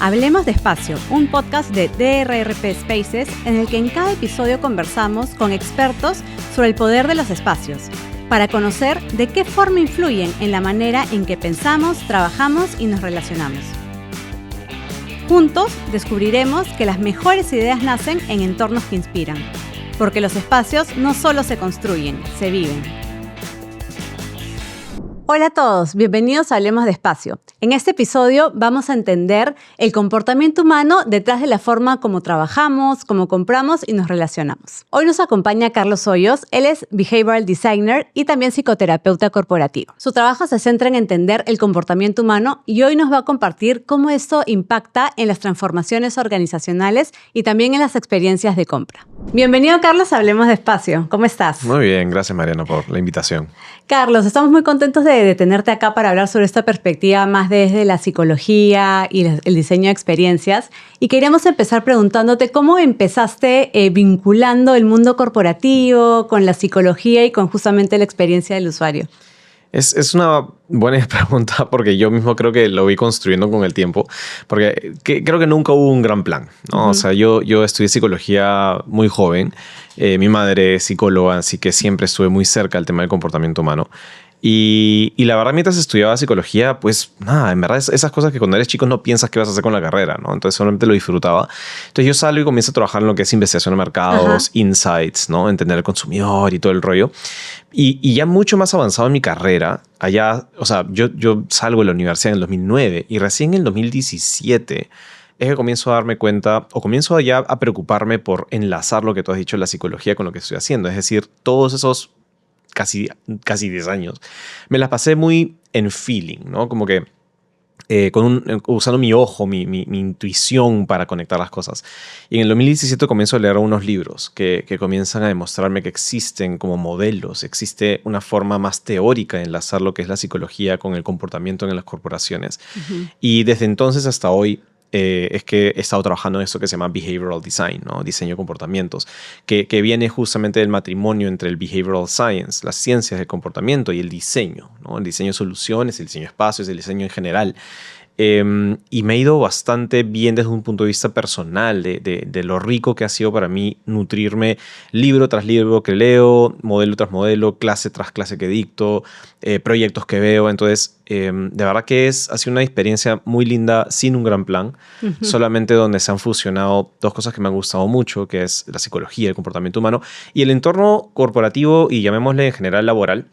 Hablemos Despacio, un podcast de DRRP Spaces en el que en cada episodio conversamos con expertos sobre el poder de los espacios, para conocer de qué forma influyen en la manera en que pensamos, trabajamos y nos relacionamos. Juntos descubriremos que las mejores ideas nacen en entornos que inspiran, porque los espacios no solo se construyen, se viven. Hola a todos, bienvenidos a Hablemos Despacio. En este episodio vamos a entender el comportamiento humano detrás de la forma como trabajamos, cómo compramos y nos relacionamos. Hoy nos acompaña Carlos Hoyos, él es Behavioral Designer y también psicoterapeuta corporativo. Su trabajo se centra en entender el comportamiento humano y hoy nos va a compartir cómo esto impacta en las transformaciones organizacionales y también en las experiencias de compra. Bienvenido, Carlos, a Hablemos Despacio. ¿Cómo estás? Muy bien, gracias Mariano por la invitación. Carlos, estamos muy contentos de tenerte acá para hablar sobre esta perspectiva más desde la psicología y el diseño de experiencias. Y queríamos empezar preguntándote cómo empezaste vinculando el mundo corporativo con la psicología y con justamente la experiencia del usuario. Es una buena pregunta porque yo mismo creo que lo vi construyendo con el tiempo, porque creo que nunca hubo un gran plan, ¿no? O sea, yo estudié psicología muy joven, mi madre es psicóloga, así que siempre estuve muy cerca del tema del comportamiento humano. Y la verdad, mientras estudiaba psicología, pues nada, en verdad esas cosas que cuando eres chico no piensas qué vas a hacer con la carrera, ¿no? Entonces solamente lo disfrutaba. Entonces yo salgo y comienzo a trabajar en lo que es investigación de mercados, insights, ¿no? Entender el consumidor y todo el rollo. Y ya mucho más avanzado en mi carrera, allá, o sea, yo salgo de la universidad en el 2009 y recién en el 2017 es que comienzo a darme cuenta o comienzo ya a preocuparme por enlazar lo que tú has dicho en la psicología con lo que estoy haciendo. Es decir, todos esos casi 10 años, me las pasé muy en feeling, ¿no? Como que usando mi ojo, mi intuición para conectar las cosas. Y en el 2017 comienzo a leer unos libros que comienzan a demostrarme que existen como modelos, existe una forma más teórica de enlazar lo que es la psicología con el comportamiento en las corporaciones. Y desde entonces hasta hoy, es que he estado trabajando en esto que se llama Behavioral Design, ¿no? Diseño de comportamientos, que viene justamente del matrimonio entre el Behavioral Science, las ciencias del comportamiento y el diseño, ¿no? El diseño de soluciones, el diseño de espacios, el diseño en general. Y me ha ido bastante bien desde un punto de vista personal de lo rico que ha sido para mí nutrirme libro tras libro que leo, modelo tras modelo, clase tras clase que dicto, proyectos que veo. Entonces, de verdad que ha sido una experiencia muy linda sin un gran plan, solamente donde se han fusionado dos cosas que me han gustado mucho, que es la psicología, el comportamiento humano y el entorno corporativo y llamémosle en general laboral,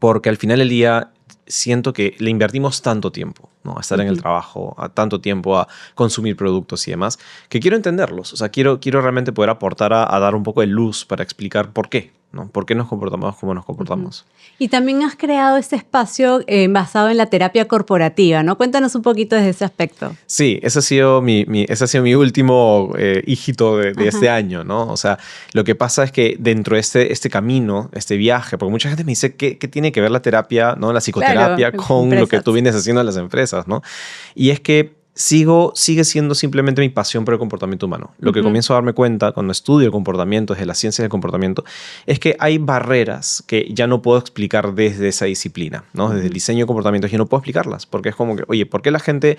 porque al final del día siento que le invertimos tanto tiempo, ¿no? A estar en el trabajo, a tanto tiempo a consumir productos y demás, que quiero entenderlos. O sea, quiero realmente poder aportar a dar un poco de luz para explicar por qué, ¿no? ¿Por qué nos comportamos como nos comportamos? Y también has creado este espacio basado en la terapia corporativa, ¿no? Cuéntanos un poquito desde ese aspecto. Sí, ese ha sido mi último hijito de este año, ¿no? O sea, lo que pasa es que dentro de este camino, este viaje, porque mucha gente me dice ¿qué tiene que ver la terapia, ¿no? La psicoterapia con lo que tú vienes haciendo en las empresas, ¿no? Y es que sigue siendo simplemente mi pasión por el comportamiento humano. Lo que comienzo a darme cuenta cuando estudio el comportamiento, desde la ciencia del comportamiento, es que hay barreras que ya no puedo explicar desde esa disciplina, ¿no? Desde el diseño de comportamientos yo no puedo explicarlas, porque es como que, oye, ¿por qué la gente,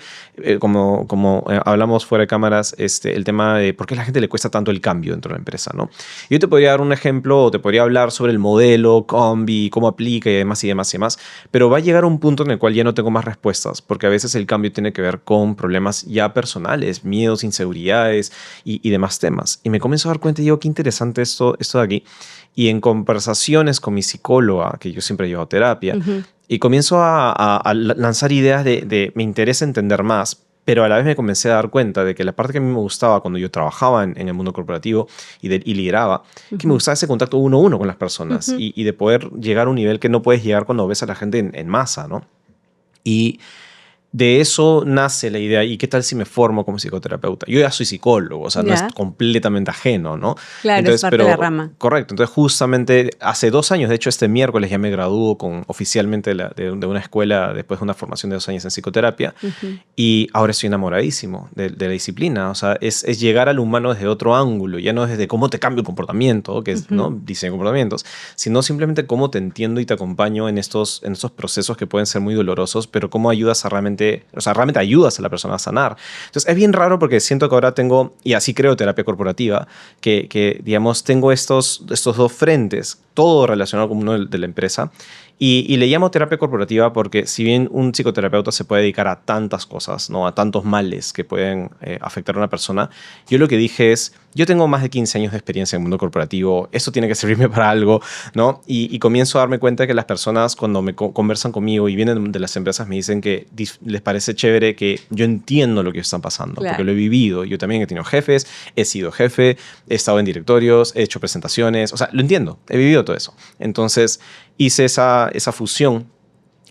como hablamos fuera de cámaras, el tema de por qué a la gente le cuesta tanto el cambio dentro de la empresa, ¿no? Yo te podría dar un ejemplo o te podría hablar sobre el modelo, Combi, cómo aplica y demás y demás y demás, pero va a llegar un punto en el cual ya no tengo más respuestas, porque a veces el cambio tiene que ver con problemas ya personales, miedos, inseguridades y demás temas. Y me comienzo a dar cuenta y digo, qué interesante esto de aquí. Y en conversaciones con mi psicóloga, que yo siempre llevo terapia, y comienzo a lanzar ideas me interesa entender más, pero a la vez me comencé a dar cuenta de que la parte que a mí me gustaba cuando yo trabajaba en el mundo corporativo y lideraba, que me gustaba ese contacto uno a uno con las personas y de poder llegar a un nivel que no puedes llegar cuando ves a la gente en masa, ¿no? Y de eso nace la idea, ¿y qué tal si me formo como psicoterapeuta? Yo ya soy psicólogo, o sea, no es completamente ajeno, ¿no? Claro, entonces, es parte de la rama. Correcto, entonces justamente hace 2 años, de hecho este miércoles ya me gradúo oficialmente de una escuela después de una formación de 2 años en psicoterapia y ahora estoy enamoradísimo de la disciplina, o sea, es llegar al humano desde otro ángulo, ya no desde cómo te cambio el comportamiento, que es ¿no? diseño de comportamientos, sino simplemente cómo te entiendo y te acompaño en estos procesos que pueden ser muy dolorosos, pero cómo ayudas a realmente realmente ayudas a la persona a sanar. Entonces, es bien raro porque siento que ahora tengo, y así creo terapia corporativa, que digamos, tengo estos dos frentes, todo relacionado con uno de la empresa. Y le llamo terapia corporativa porque si bien un psicoterapeuta se puede dedicar a tantas cosas, ¿no? A tantos males que pueden afectar a una persona, yo lo que dije es, yo tengo más de 15 años de experiencia en el mundo corporativo, esto tiene que servirme para algo, ¿no? Y comienzo a darme cuenta que las personas cuando me conversan conmigo y vienen de las empresas me dicen que les parece chévere que yo entiendo lo que están pasando, claro, porque lo he vivido. Yo también he tenido jefes, he sido jefe, he estado en directorios, he hecho presentaciones, o sea, lo entiendo, he vivido todo eso. Entonces hice esa fusión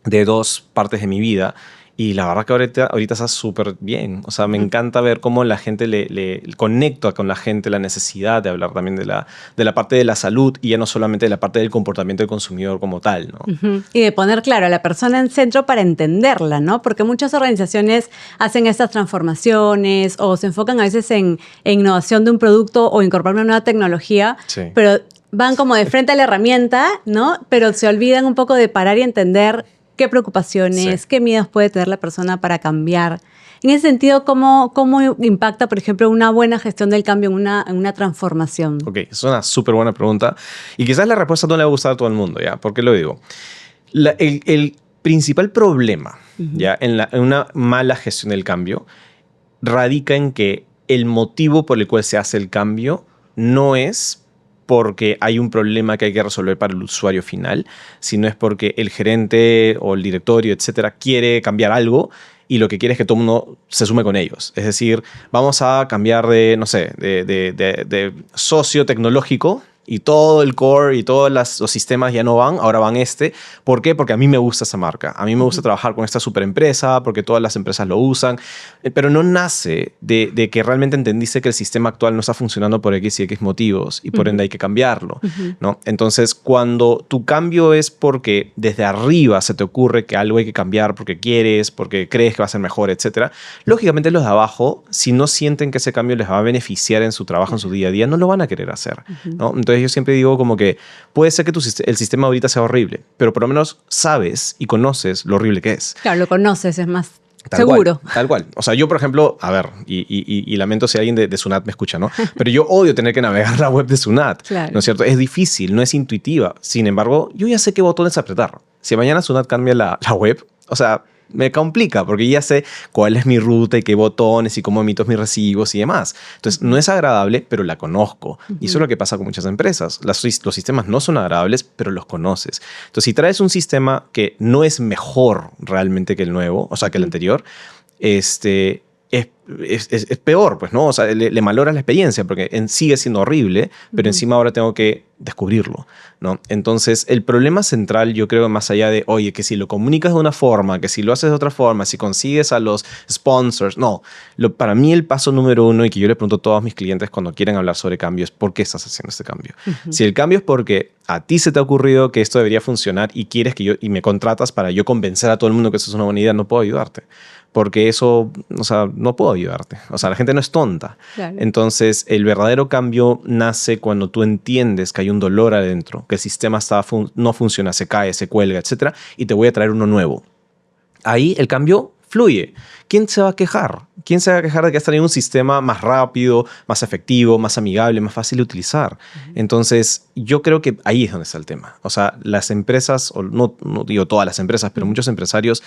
de dos partes de mi vida y la verdad que ahorita está súper bien. O sea, me encanta ver cómo la gente le conecta con la gente la necesidad de hablar también de la parte de la salud y ya no solamente de la parte del comportamiento del consumidor como tal, ¿no? Y de poner, claro, a la persona en centro para entenderla, ¿no? Porque muchas organizaciones hacen estas transformaciones o se enfocan a veces en innovación de un producto o incorporar una nueva tecnología, Sí. pero van como de frente a la herramienta, ¿no? Pero se olvidan un poco de parar y entender qué preocupaciones, Sí. qué miedos puede tener la persona para cambiar. En ese sentido, ¿cómo impacta, por ejemplo, una buena gestión del cambio en una transformación? Ok, es una súper buena pregunta. Y quizás la respuesta no le va a gustar a todo el mundo, ¿ya? ¿Por qué lo digo? El principal problema, ¿ya? En una mala gestión del cambio radica en que el motivo por el cual se hace el cambio no es porque hay un problema que hay que resolver para el usuario final, sino es porque el gerente o el directorio, etcétera, quiere cambiar algo y lo que quiere es que todo el mundo se sume con ellos. Es decir, vamos a cambiar de, no sé, de socio tecnológico y todo el core y todos los sistemas ya no van, ahora van este. ¿Por qué? Porque a mí me gusta esa marca. A mí me gusta trabajar con esta superempresa porque todas las empresas lo usan. Pero no nace de que realmente entendiste que el sistema actual no está funcionando por X y X motivos y por ende hay que cambiarlo, ¿no? Entonces, cuando tu cambio es porque desde arriba se te ocurre que algo hay que cambiar porque quieres, porque crees que va a ser mejor, etcétera, lógicamente los de abajo, si no sienten que ese cambio les va a beneficiar en su trabajo, en su día a día, no lo van a querer hacer, ¿no? Entonces, yo siempre digo como que puede ser que el sistema ahorita sea horrible, pero por lo menos sabes y conoces lo horrible que es. Claro, lo conoces, es más Tal seguro. Cual, tal cual. O sea, yo, por ejemplo, a ver, y lamento si alguien de Sunat me escucha, ¿no? Pero yo odio tener que navegar la web de Sunat, Claro. ¿no es cierto? Es difícil, no es intuitiva. Sin embargo, yo ya sé qué botones apretar. Si mañana Sunat cambia la web, o sea, me complica porque ya sé cuál es mi ruta y qué botones y cómo emito mis recibos y demás. Entonces, no es agradable, pero la conozco. Y eso es lo que pasa con muchas empresas. Los sistemas no son agradables, pero los conoces. Entonces, si traes un sistema que no es mejor realmente que el nuevo, o sea, que el anterior, es peor, pues, ¿no? O sea, le maloras la experiencia porque sigue siendo horrible, pero encima ahora tengo que descubrirlo, ¿no? Entonces, el problema central, yo creo, más allá de, oye, que si lo comunicas de una forma, que si lo haces de otra forma, si consigues a los sponsors, no. Para mí el paso número uno y que yo le pregunto a todos mis clientes cuando quieren hablar sobre cambio es, ¿por qué estás haciendo este cambio? Si el cambio es porque a ti se te ha ocurrido que esto debería funcionar y quieres y me contratas para yo convencer a todo el mundo que eso es una buena idea, no puedo ayudarte. Porque eso, o sea, no puedo ayudarte. O sea, la gente no es tonta. Claro. Entonces, el verdadero cambio nace cuando tú entiendes que hay un dolor adentro, que el sistema no funciona, se cae, se cuelga, etcétera, y te voy a traer uno nuevo. Ahí el cambio fluye. ¿Quién se va a quejar? ¿Quién se va a quejar de que has traído un sistema más rápido, más efectivo, más amigable, más fácil de utilizar? Entonces, yo creo que ahí es donde está el tema. O sea, las empresas, o no digo todas las empresas, pero muchos empresarios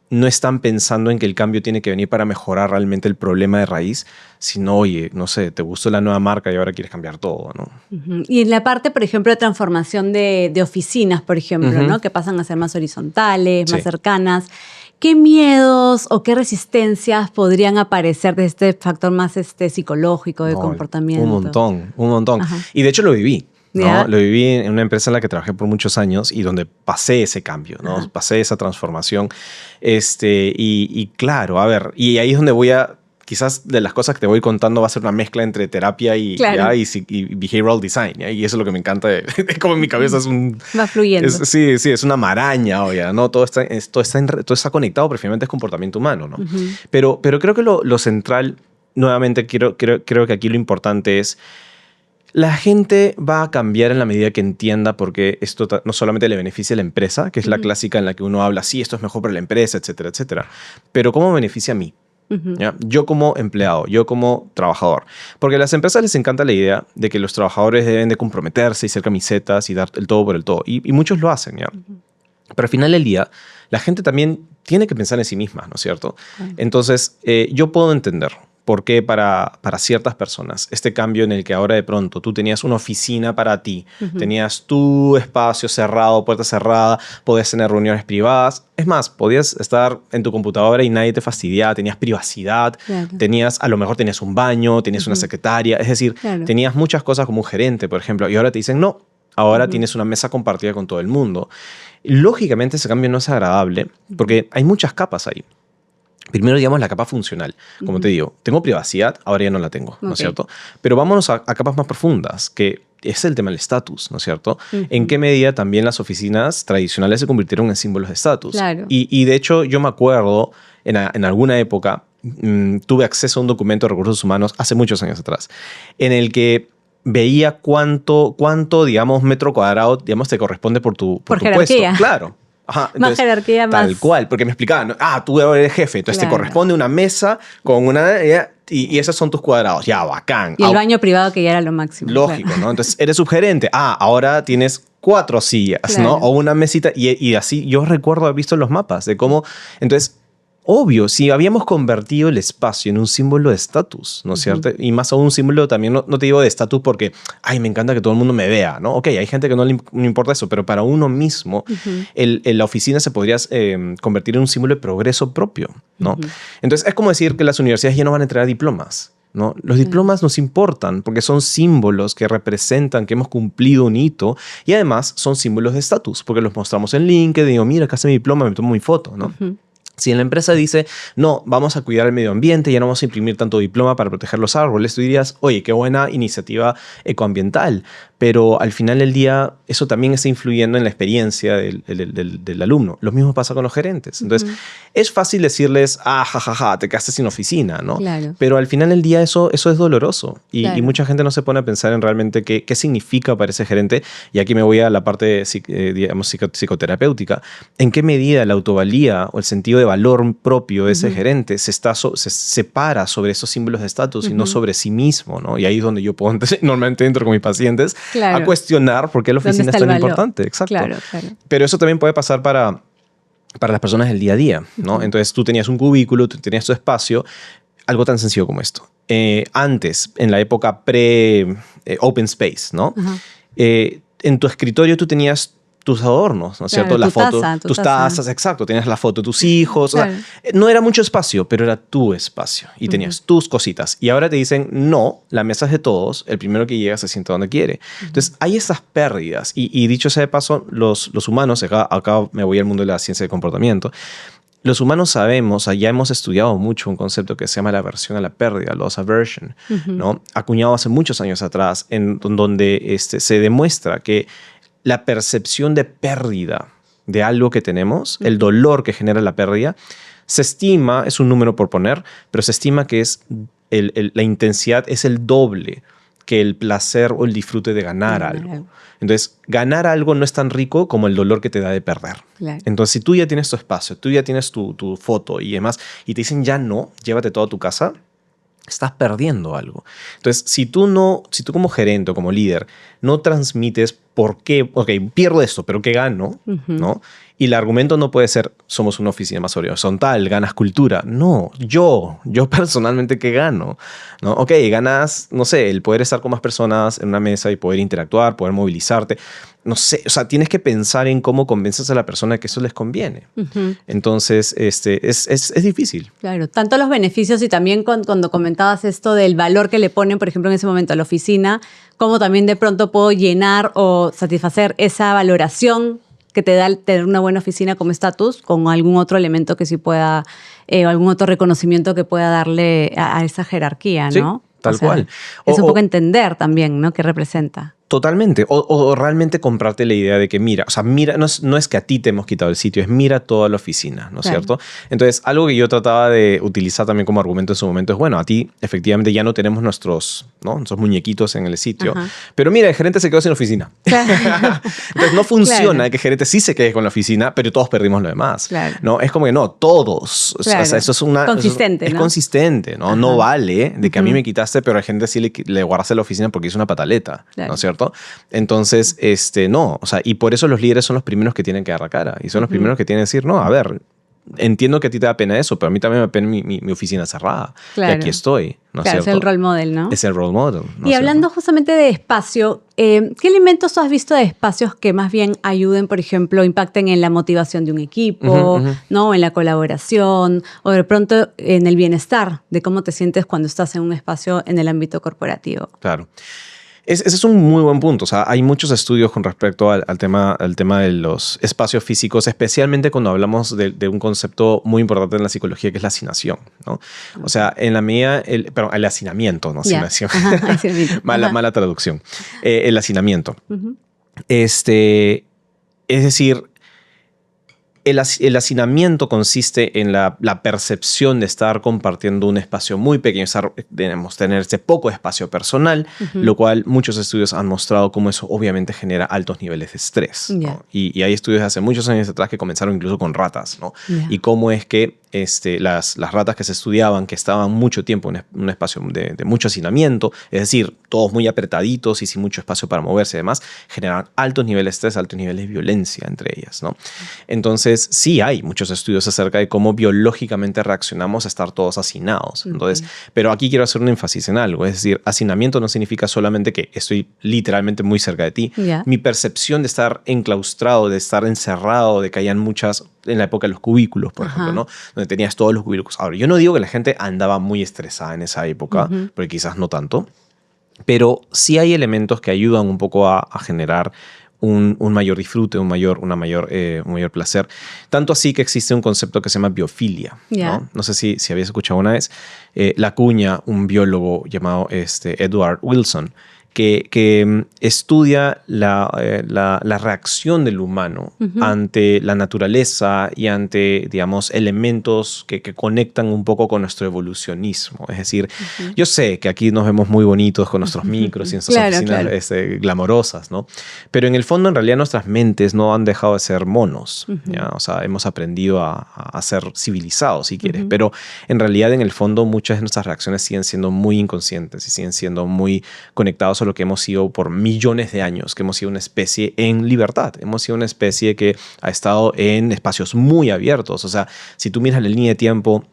no están pensando en que el cambio tiene que venir para mejorar realmente el problema de raíz, sino, oye, no sé, te gustó la nueva marca y ahora quieres cambiar todo, ¿no? Y en la parte, por ejemplo, de transformación de oficinas, por ejemplo, ¿no? Que pasan a ser más horizontales, más cercanas. ¿Qué miedos o qué resistencias podrían aparecer de este factor más psicológico, de comportamiento? Un montón. Ajá. Y de hecho lo viví. ¿no? ¿Ya? Lo viví en una empresa en la que trabajé por muchos años y donde pasé ese cambio, ¿no? Ajá. Pasé esa transformación. Y claro, a ver, y ahí es donde quizás de las cosas que te voy contando va a ser una mezcla entre terapia y behavioral design, ¿ya? Y eso es lo que me encanta, como en mi cabeza es un... Va fluyendo. Sí, es una maraña, oye, ¿no? Todo está conectado, pero finalmente es comportamiento humano, ¿no? Pero creo que lo central, nuevamente, creo que aquí lo importante es La gente va a cambiar en la medida que entienda porque esto no solamente le beneficia a la empresa, que es la clásica en la que uno habla, sí, esto es mejor para la empresa, etcétera, etcétera. Pero ¿cómo me beneficia a mí? ¿Ya? Yo como empleado, yo como trabajador. Porque a las empresas les encanta la idea de que los trabajadores deben de comprometerse y ser camisetas y dar el todo por el todo. Y muchos lo hacen, ¿ya? Pero al final del día, la gente también tiene que pensar en sí misma, ¿no es cierto? Entonces, yo puedo entender por qué para ciertas personas este cambio en el que ahora de pronto tú tenías una oficina para ti, tenías tu espacio cerrado, puerta cerrada, podías tener reuniones privadas. Es más, podías estar en tu computadora y nadie te fastidiaba, tenías privacidad, a lo mejor tenías un baño, tenías una secretaria, es decir, tenías muchas cosas como un gerente, por ejemplo, y ahora te dicen no. Ahora tienes una mesa compartida con todo el mundo. Lógicamente ese cambio no es agradable porque hay muchas capas ahí. Primero, digamos, la capa funcional. Como te digo, tengo privacidad, ahora ya no la tengo, ¿no es cierto? Pero vámonos a capas más profundas, que es el tema del estatus, ¿no es cierto? ¿En qué medida también las oficinas tradicionales se convirtieron en símbolos de estatus? Claro. Y de hecho, yo me acuerdo, en alguna época, tuve acceso a un documento de recursos humanos hace muchos años atrás, en el que veía cuánto, digamos, metro cuadrado, digamos, te corresponde por tu jerarquía. puesto. Claro. Ajá, entonces, más jerarquía, más... Tal cual, porque me explicaban, tú eres jefe, entonces te corresponde una mesa con una... Y esos son tus cuadrados. Ya, bacán. Y el baño privado que ya era lo máximo. Lógico, ¿no? Entonces, eres subgerente. ahora tienes 4 sillas, ¿no? O una mesita. Y así, yo recuerdo haber visto los mapas de cómo... Entonces... Obvio, si habíamos convertido el espacio en un símbolo de estatus, ¿no es cierto? Y más aún un símbolo también, no te digo de estatus porque, me encanta que todo el mundo me vea, ¿no? Ok, hay gente que no le importa eso, pero para uno mismo, la oficina se podría convertir en un símbolo de progreso propio, ¿no? Entonces, es como decir que las universidades ya no van a entregar diplomas, ¿no? Los diplomas nos importan porque son símbolos que representan que hemos cumplido un hito y además son símbolos de estatus porque los mostramos en LinkedIn, digo, mira, acá está mi diploma, me tomo mi foto, ¿no? Si en la empresa dice, no, vamos a cuidar el medio ambiente, ya no vamos a imprimir tanto diploma para proteger los árboles, tú dirías, oye, qué buena iniciativa ecoambiental. Pero al final del día, eso también está influyendo en la experiencia del alumno. Lo mismo pasa con los gerentes. Entonces, es fácil decirles, te quedaste sin oficina, ¿no? Claro. Pero al final del día eso es doloroso. Y mucha gente no se pone a pensar en realmente qué significa para ese gerente. Y aquí me voy a la parte, digamos, psicoterapéutica. ¿En qué medida la autovalía o el sentido de valor propio de ese gerente se separa sobre esos símbolos de estatus y no sobre sí mismo, ¿no? Y ahí es donde yo puedo, normalmente entro con mis pacientes a cuestionar por qué la oficina es tan importante. Exacto. Claro. Pero eso también puede pasar para las personas del día a día, ¿no? Entonces tú tenías un cubículo, tú tenías tu espacio, algo tan sencillo como esto. Antes, en la época pre-open space, ¿no? En tu escritorio tú tenías tus adornos, ¿no es cierto? La foto, tus tazas, exacto. Tenías la foto de tus hijos. Claro. O sea, no era mucho espacio, pero era tu espacio. Y tenías tus cositas. Y ahora te dicen, no, la mesa es de todos. El primero que llega se sienta donde quiere. Entonces, hay esas pérdidas. Y dicho sea de paso, los humanos, acá me voy al mundo de la ciencia del comportamiento, los humanos sabemos, ya hemos estudiado mucho un concepto que se llama la aversión a la pérdida, loss aversion, ¿no? Acuñado hace muchos años atrás, en donde se demuestra que la percepción de pérdida de algo que tenemos, el dolor que genera la pérdida, se estima, es un número por poner, pero se estima que es la intensidad es el doble que el placer o el disfrute de ganar algo. Entonces, ganar algo no es tan rico como el dolor que te da de perder. Claro. Entonces, si tú ya tienes tu espacio, tú ya tienes tu foto y demás, y te dicen ya no, llévate todo a tu casa, estás perdiendo algo. Entonces, si tú como gerente o como líder no transmites por qué, pierdo esto, pero ¿qué gano? ¿No? Y el argumento no puede ser, somos una oficina más horizontal, ganas cultura. No, yo personalmente, ¿qué gano? ¿No? Ganas, no sé, el poder estar con más personas en una mesa y poder interactuar, poder movilizarte. No sé, o sea, tienes que pensar en cómo convences a la persona que eso les conviene. Entonces, es difícil. Claro, tanto los beneficios y también cuando comentabas esto del valor que le ponen, por ejemplo, en ese momento a la oficina, cómo también de pronto puedo llenar o satisfacer esa valoración que te da el tener una buena oficina como estatus con algún otro elemento que sí pueda, o algún otro reconocimiento que pueda darle a esa jerarquía, ¿no? Sí, tal cual. Es un poco entender también, ¿no? ¿Qué representa? Totalmente. O realmente comprarte la idea de que mira, o sea, mira, no es que a ti te hemos quitado el sitio, es mira toda la oficina, ¿no es cierto? Entonces, algo que yo trataba de utilizar también como argumento en su momento es, bueno, a ti efectivamente ya no tenemos nuestros muñequitos en el sitio, pero mira, el gerente se quedó sin oficina. Entonces, no funciona que el gerente sí se quede con la oficina, pero todos perdimos lo demás. ¿No? Es como que no, todos. O sea, eso es consistente, es ¿no? consistente, ¿no? No vale de que a mí me quitaste, pero al gerente sí le guardaste la oficina porque hizo una pataleta, ¿no es cierto? Entonces, no, o sea, y por eso los líderes son los primeros que tienen que dar la cara y son los primeros que tienen que decir, no, a ver, entiendo que a ti te da pena eso, pero a mí también me da pena mi oficina cerrada. Y aquí estoy, ¿no es cierto? Es el role model, ¿no? Es el role model. Y hablando justamente de espacio, ¿qué elementos has visto de espacios que más bien ayuden, por ejemplo, impacten en la motivación de un equipo, ¿no? En la colaboración, o de pronto en el bienestar de cómo te sientes cuando estás en un espacio en el ámbito corporativo? Claro. Ese es un muy buen punto. O sea, hay muchos estudios con respecto al tema de los espacios físicos, especialmente cuando hablamos de un concepto muy importante en la psicología, que es la hacinación, ¿no? O sea, en la medida... el hacinamiento, no hacinación. Mala traducción. El hacinamiento. Es decir... El hacinamiento consiste en la percepción de estar compartiendo un espacio muy pequeño, tener ese poco espacio personal, lo cual muchos estudios han mostrado cómo eso obviamente genera altos niveles de estrés, ¿no? Y hay estudios de hace muchos años atrás que comenzaron incluso con ratas, ¿no? Y cómo es que las ratas que se estudiaban, que estaban mucho tiempo en un espacio de mucho hacinamiento, es decir, todos muy apretaditos y sin mucho espacio para moverse y demás, generaban altos niveles de estrés, altos niveles de violencia entre ellas, ¿no? Entonces, sí hay muchos estudios acerca de cómo biológicamente reaccionamos a estar todos hacinados. Entonces, pero aquí quiero hacer un énfasis en algo, es decir, hacinamiento no significa solamente que estoy literalmente muy cerca de ti. Mi percepción de estar enclaustrado, de estar encerrado, de que hayan muchas, en la época de los cubículos, por ejemplo, ¿no? Donde tenías todos los cubículos. Ahora, yo no digo que la gente andaba muy estresada en esa época, porque quizás no tanto, pero sí hay elementos que ayudan un poco a generar un mayor disfrute, un mayor placer. Tanto así que existe un concepto que se llama biofilia, ¿no? No sé si habías escuchado una vez. La acuña un biólogo llamado Edward Wilson, que estudia la reacción del humano ante la naturaleza y ante, digamos, elementos que conectan un poco con nuestro evolucionismo. Es decir, yo sé que aquí nos vemos muy bonitos con nuestros micros y nuestras oficinas glamorosas, ¿no? Pero en el fondo, en realidad, nuestras mentes no han dejado de ser monos, ¿ya? O sea, hemos aprendido a ser civilizados, si quieres. Pero en realidad, en el fondo, muchas de nuestras reacciones siguen siendo muy inconscientes y siguen siendo muy conectados a lo que hemos sido por millones de años, que hemos sido una especie en libertad. Hemos sido una especie que ha estado en espacios muy abiertos. O sea, si tú miras la línea de tiempo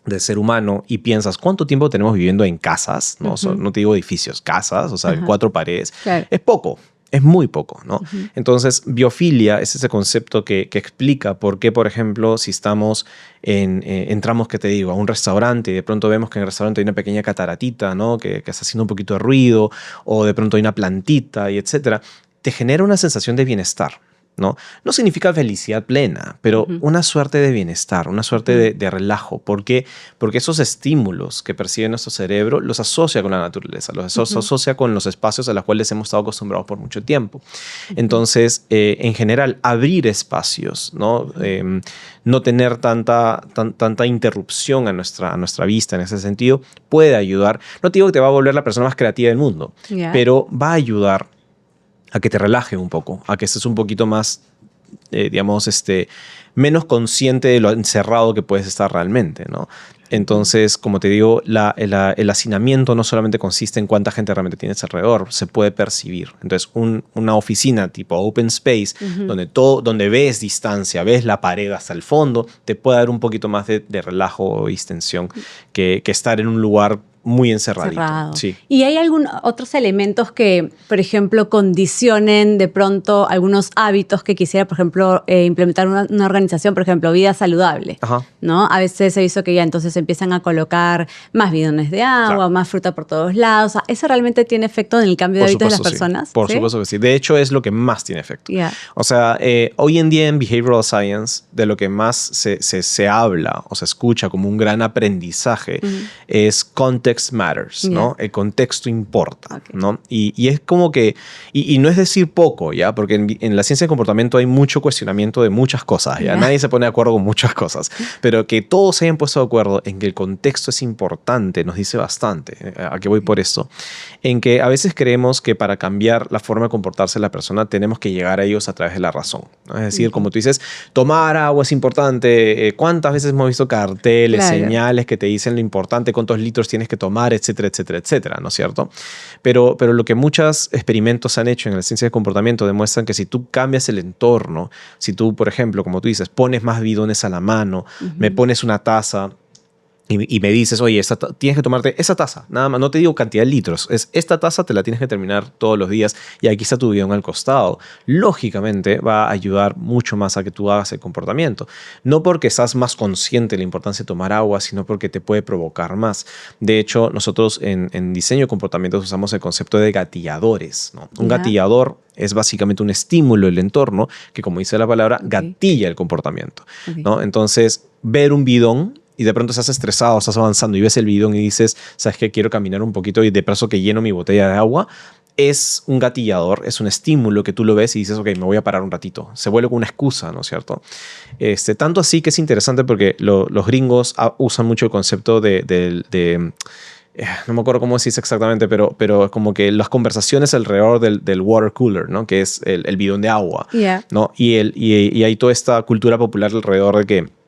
del ser humano y piensas cuánto tiempo tenemos viviendo en casas, ¿no? No te digo edificios, casas, o sea, en 4 paredes, es poco. Es muy poco, ¿no? Entonces, biofilia es ese concepto que explica por qué, por ejemplo, si estamos entramos, ¿qué te digo?, a un restaurante y de pronto vemos que en el restaurante hay una pequeña cataratita, ¿no? Que está haciendo un poquito de ruido, o de pronto hay una plantita y etcétera, te genera una sensación de bienestar, ¿no? No significa felicidad plena, pero una suerte de bienestar, una suerte de relajo. ¿Por qué? Porque esos estímulos que percibe nuestro cerebro los asocia con la naturaleza, los asocia con los espacios a los cuales hemos estado acostumbrados por mucho tiempo. Entonces, en general, abrir espacios, ¿no? No tener tanta interrupción a nuestra vista en ese sentido puede ayudar. No te digo que te va a volver la persona más creativa del mundo, pero va a ayudar a que te relaje un poco, a que estés un poquito más, digamos, menos consciente de lo encerrado que puedes estar realmente, ¿no? Entonces, como te digo, el hacinamiento no solamente consiste en cuánta gente realmente tienes alrededor, se puede percibir. Entonces, una oficina tipo open space, donde ves distancia, ves la pared hasta el fondo, te puede dar un poquito más de relajo o distensión que estar en un lugar muy encerradito. Sí. ¿Y hay otros elementos que, por ejemplo, condicionen de pronto algunos hábitos que quisiera, por ejemplo, implementar una organización, por ejemplo, vida saludable? ¿No? A veces he visto que ya entonces empiezan a colocar más bidones de agua, más fruta por todos lados. O sea, ¿eso realmente tiene efecto en el cambio de hábitos de las personas? Por supuesto que sí. De hecho, es lo que más tiene efecto. O sea, hoy en día en Behavioral Science, de lo que más se habla o se escucha como un gran aprendizaje es context context matters, ¿no? El contexto importa, Okay. ¿no? Y es como que, y no es decir poco, ¿ya? Porque en la ciencia del comportamiento hay mucho cuestionamiento de muchas cosas, ¿ya? Nadie se pone de acuerdo con muchas cosas, pero que todos se hayan puesto de acuerdo en que el contexto es importante, nos dice bastante. ¿A qué voy por esto? En que a veces creemos que para cambiar la forma de comportarse de la persona tenemos que llegar a ellos a través de la razón, ¿no? Es decir, como tú dices, tomar agua es importante. ¿Cuántas veces hemos visto carteles, señales que te dicen lo importante, cuántos litros tienes que tomar, etcétera, etcétera, etcétera, ¿no es cierto? Pero lo que muchos experimentos han hecho en la ciencia del comportamiento demuestran que si tú cambias el entorno, si tú, por ejemplo, como tú dices, pones más bidones a la mano, me pones una taza y me dices, oye, tienes que tomarte esa taza, nada más, no te digo cantidad de litros, es esta taza te la tienes que terminar todos los días y aquí está tu bidón al costado. Lógicamente va a ayudar mucho más a que tú hagas el comportamiento. No porque estás más consciente de la importancia de tomar agua, sino porque te puede provocar más. De hecho, nosotros en diseño de comportamientos usamos el concepto de gatilladores, ¿no? Un gatillador es básicamente un estímulo del entorno que, como dice la palabra, gatilla el comportamiento, ¿no? Entonces, ver un bidón y de pronto estás estresado, estás avanzando y ves el bidón y dices, ¿sabes qué? Quiero caminar un poquito y de paso que lleno mi botella de agua. Es un gatillador, es un estímulo que tú lo ves y dices, ok, me voy a parar un ratito. Se vuelve como una excusa, ¿no es cierto? Tanto así que es interesante porque los gringos usan mucho el concepto de no me acuerdo cómo se dice exactamente, pero como que las conversaciones alrededor del water cooler, ¿no? Que es el bidón de agua, ¿no? Y hay toda esta cultura popular alrededor de que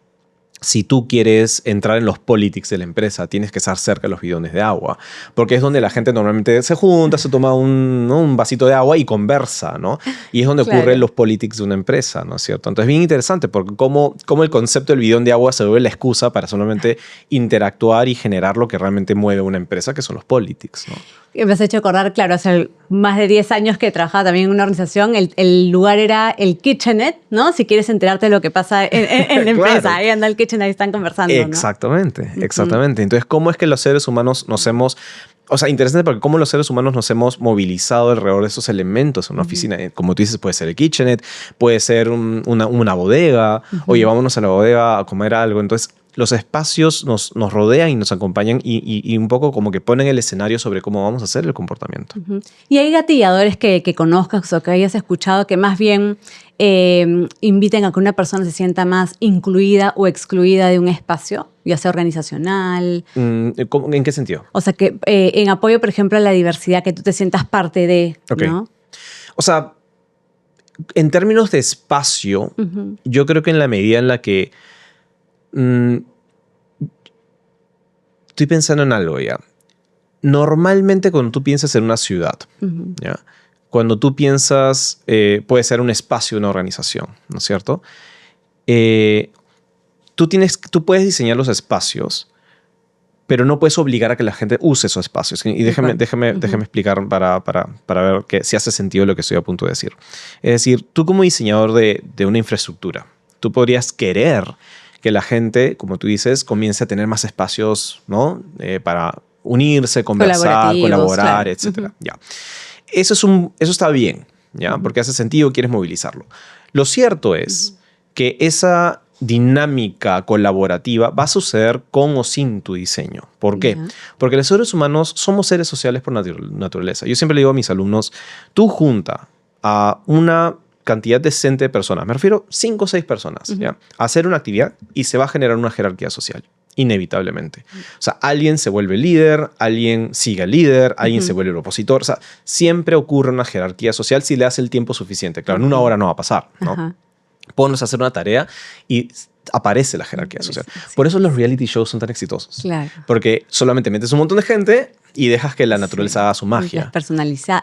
si tú quieres entrar en los politics de la empresa, tienes que estar cerca de los bidones de agua, porque es donde la gente normalmente se junta, se toma un vasito de agua y conversa, ¿no? Y es donde ocurren los politics de una empresa, ¿no es cierto? Entonces es bien interesante porque cómo el concepto del bidón de agua se vuelve la excusa para solamente interactuar y generar lo que realmente mueve una empresa, que son los politics, ¿no? Me has hecho acordar, claro, hace más de 10 años que trabajaba también en una organización, el lugar era el kitchenette, ¿no? Si quieres enterarte de lo que pasa en la empresa, claro. Ahí anda el kitchen, ahí están conversando, Exactamente, ¿no? Exactamente. Entonces, ¿cómo es que los seres humanos nos hemos... O sea, interesante porque cómo los seres humanos nos hemos movilizado alrededor de esos elementos en una oficina. Como tú dices, puede ser el kitchenette, puede ser una bodega. Oye, vámonos a la bodega a comer algo. Entonces, los espacios nos rodean y nos acompañan y un poco como que ponen el escenario sobre cómo vamos a hacer el comportamiento. ¿Y hay gatilladores que conozcas o que hayas escuchado que más bien inviten a que una persona se sienta más incluida o excluida de un espacio, ya sea organizacional? ¿En qué sentido? O sea, que en apoyo, por ejemplo, a la diversidad, que tú te sientas parte de, ¿no? O sea, en términos de espacio, yo creo que en la medida en la que estoy pensando en algo ya. Normalmente cuando tú piensas en una ciudad, ¿ya? Cuando tú piensas, puede ser un espacio de una organización, ¿no es cierto? Tú puedes diseñar los espacios, pero no puedes obligar a que la gente use esos espacios. Y déjame explicar para ver si hace sentido lo que estoy a punto de decir. Es decir, tú como diseñador de una infraestructura, tú podrías querer que la gente, como tú dices, comience a tener más espacios, ¿no? Para unirse, conversar, colaborar, claro. Etcétera. Ya. Eso está bien, ¿ya? Porque hace sentido, quieres movilizarlo. Lo cierto es que esa dinámica colaborativa va a suceder con o sin tu diseño. ¿Por qué? Porque los seres humanos somos seres sociales por naturaleza. Yo siempre le digo a mis alumnos, tú junta a una cantidad decente de personas, me refiero 5 o 6 personas, ¿ya? A hacer una actividad y se va a generar una jerarquía social, inevitablemente. O sea, alguien se vuelve líder, alguien sigue al líder, alguien se vuelve el opositor. O sea, siempre ocurre una jerarquía social si le das el tiempo suficiente. Claro, en una hora no va a pasar, ¿no? Pones a hacer una tarea y aparece la jerarquía social. Por eso los reality shows son tan exitosos. Claro. Porque solamente metes un montón de gente y dejas que la naturaleza haga su magia.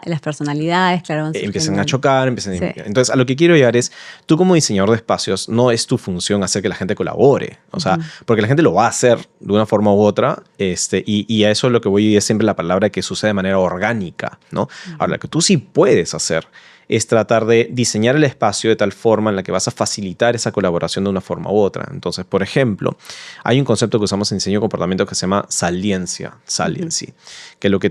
Las personalidades, claro. Empiezan a chocar, Entonces, a lo que quiero llegar es, tú como diseñador de espacios, no es tu función hacer que la gente colabore. O sea, porque la gente lo va a hacer de una forma u otra, y a eso es lo que voy a es siempre la palabra que sucede de manera orgánica, ¿no? Ahora, lo que tú sí puedes hacer es tratar de diseñar el espacio de tal forma en la que vas a facilitar esa colaboración de una forma u otra. Entonces, por ejemplo, hay un concepto que usamos en diseño de comportamiento que se llama saliency, que lo que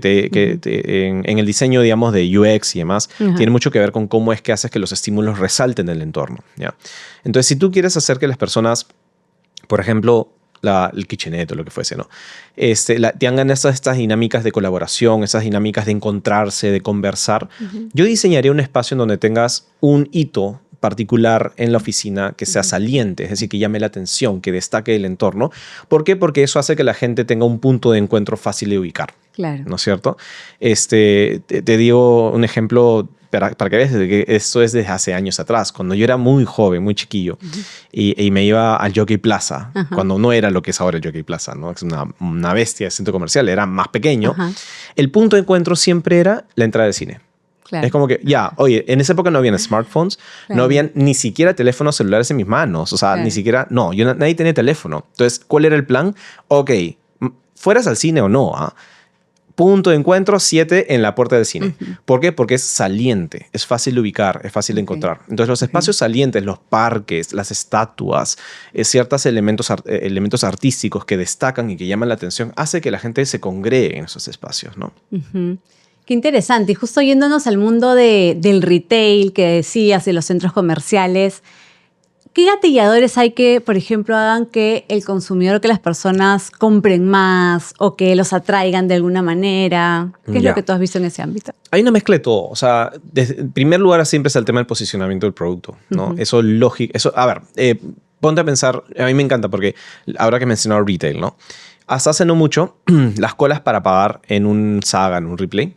en el diseño, digamos, de UX y demás, tiene mucho que ver con cómo es que haces que los estímulos resalten del entorno, ¿ya? Entonces, si tú quieres hacer que las personas, por ejemplo, el kitchenette o lo que fuese, ¿no? Tengan estas dinámicas de colaboración, esas dinámicas de encontrarse, de conversar. Yo diseñaría un espacio en donde tengas un hito particular en la oficina que sea saliente, es decir, que llame la atención, que destaque el entorno. ¿Por qué? Porque eso hace que la gente tenga un punto de encuentro fácil de ubicar. Claro. ¿No es cierto? Te digo un ejemplo para que veas que esto es desde hace años atrás, cuando yo era muy joven, muy chiquillo, y me iba al Jockey Plaza, cuando no era lo que es ahora el Jockey Plaza, ¿no? Es una bestia de centro comercial, era más pequeño. El punto de encuentro siempre era la entrada del cine. Claro. Es como que, oye, en esa época no habían smartphones, no habían ni siquiera teléfonos celulares en mis manos, o sea, ni siquiera, nadie tenía teléfono. Entonces, ¿cuál era el plan? Ok, fueras al cine o no, punto de encuentro, 7 en la puerta del cine. ¿Por qué? Porque es saliente, es fácil de ubicar, es fácil de encontrar. Entonces, los espacios salientes, los parques, las estatuas, ciertos elementos artísticos que destacan y que llaman la atención, hace que la gente se congregue en esos espacios, ¿no? Qué interesante. Y justo yéndonos al mundo del retail que decías, de los centros comerciales, ¿qué gatilladores hay que, por ejemplo, hagan que el consumidor, que las personas compren más o que los atraigan de alguna manera? ¿Qué es lo que tú has visto en ese ámbito? Hay una mezcla de todo. O sea, en primer lugar siempre es el tema del posicionamiento del producto, ¿no? Eso lógico. A ver, ponte a pensar, a mí me encanta porque ahora que he mencionado retail, ¿no? Hasta hace no mucho, las colas para pagar en un Saga, en un Ripley,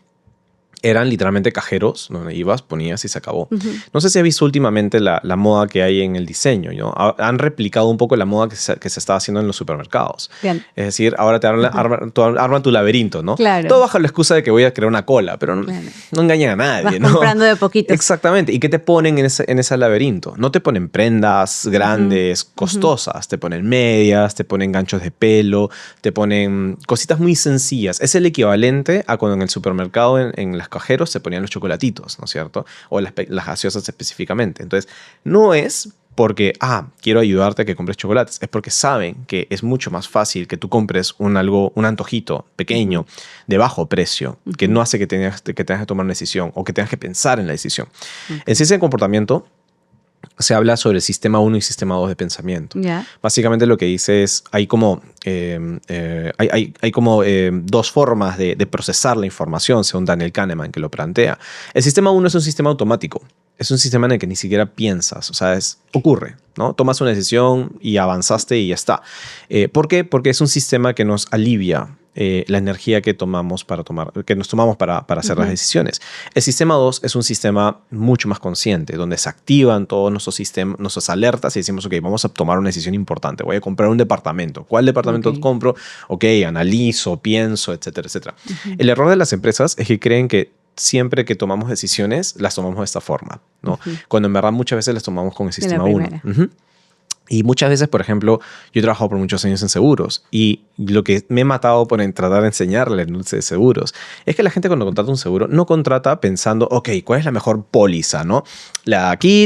eran literalmente cajeros donde ibas, ponías y se acabó. No sé si has visto últimamente la moda que hay en el diseño, ¿no? Han replicado un poco la moda que se estaba haciendo en los supermercados. Bien. Es decir, ahora te arman tu laberinto, ¿no? Claro. Todo bajo la excusa de que voy a crear una cola, pero no engañan a nadie, Vas ¿no? comprando de poquitos. Exactamente. ¿Y qué te ponen en ese laberinto? No te ponen prendas grandes, costosas. Te ponen medias, te ponen ganchos de pelo, te ponen cositas muy sencillas. Es el equivalente a cuando en el supermercado, en las cajeros se ponían los chocolatitos, ¿no es cierto? O las gaseosas específicamente. Entonces, no es porque, quiero ayudarte a que compres chocolates. Es porque saben que es mucho más fácil que tú compres un antojito pequeño, de bajo precio, que no hace que tengas que tomar una decisión o que tengas que pensar en la decisión. En ciencia de comportamiento se habla sobre el sistema 1 y sistema 2 de pensamiento. Básicamente lo que dice es, hay como dos formas de procesar la información, según Daniel Kahneman, que lo plantea. El sistema 1 es un sistema automático. Es un sistema en el que ni siquiera piensas, o sea, ocurre, ¿no? Tomas una decisión y avanzaste y ya está. ¿Por qué? Porque es un sistema que nos alivia la energía que nos tomamos para hacer las decisiones. El sistema 2 es un sistema mucho más consciente, donde se activan todos nuestras alertas y decimos, ok, vamos a tomar una decisión importante. Voy a comprar un departamento. ¿Cuál departamento compro? Ok, analizo, pienso, etcétera, etcétera. El error de las empresas es que creen que siempre que tomamos decisiones, las tomamos de esta forma, ¿no? Cuando en verdad muchas veces las tomamos con el sistema 1. Y muchas veces, por ejemplo, yo he trabajado por muchos años en seguros y lo que me he matado por tratar de enseñarle el dulce de seguros es que la gente cuando contrata un seguro no contrata pensando, ok, ¿cuál es la mejor póliza, no? La de aquí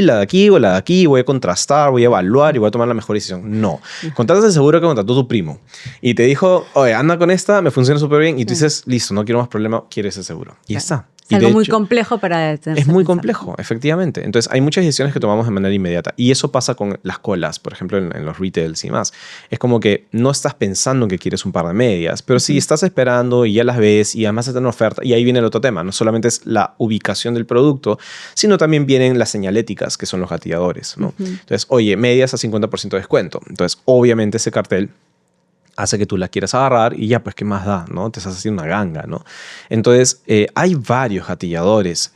o la de aquí, voy a contrastar, voy a evaluar y voy a tomar la mejor decisión. No. Contratas el seguro que contrató tu primo y te dijo, oye, anda con esta, me funciona súper bien y tú dices, listo, no quiero más problema, quiero ese seguro. Y ya está. Es algo muy complejo para detenerse. Es muy complejo, efectivamente. Entonces, hay muchas decisiones que tomamos de manera inmediata. Y eso pasa con las colas, por ejemplo, en los retails y más. Es como que no estás pensando que quieres un par de medias, pero si estás esperando y ya las ves y además está en oferta, y ahí viene el otro tema. No solamente es la ubicación del producto, sino también vienen las señaléticas, que son los gatilladores, ¿no? Entonces, oye, medias a 50% de descuento. Entonces, obviamente ese cartel hace que tú la quieras agarrar y ya, pues, ¿qué más da? ¿No? Te estás haciendo una ganga, ¿no? Entonces, hay varios gatilladores.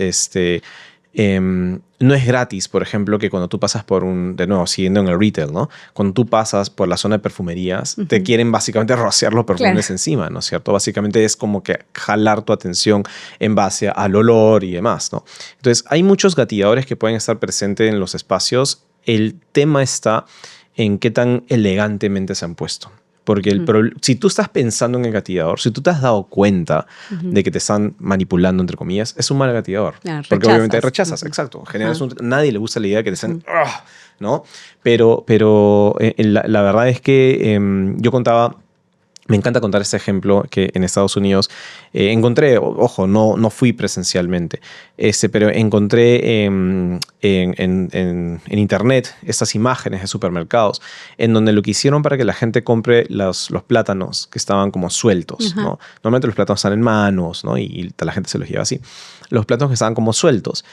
No es gratis, por ejemplo, que cuando tú pasas por de nuevo, siguiendo en el retail, ¿no? Cuando tú pasas por la zona de perfumerías, te quieren básicamente rociar los perfumes encima, ¿no es cierto? Básicamente es como que jalar tu atención en base al olor y demás, ¿no? Entonces, hay muchos gatilladores que pueden estar presentes en los espacios. El tema está en qué tan elegantemente se han puesto. Porque si tú estás pensando en el gatillador, si tú te has dado cuenta de que te están manipulando, entre comillas, es un mal gatillador. Porque obviamente rechazas, exacto. Nadie le gusta la idea de que te estén, ¿no? Pero la verdad es que yo contaba Me encanta contar este ejemplo que en Estados Unidos encontré, ojo, no fui presencialmente, pero encontré en internet estas imágenes de supermercados en donde lo que hicieron para que la gente compre los plátanos que estaban como sueltos, ¿no? Normalmente los plátanos están en manos, ¿no? Y la gente se los lleva así. Los plátanos que estaban como sueltos,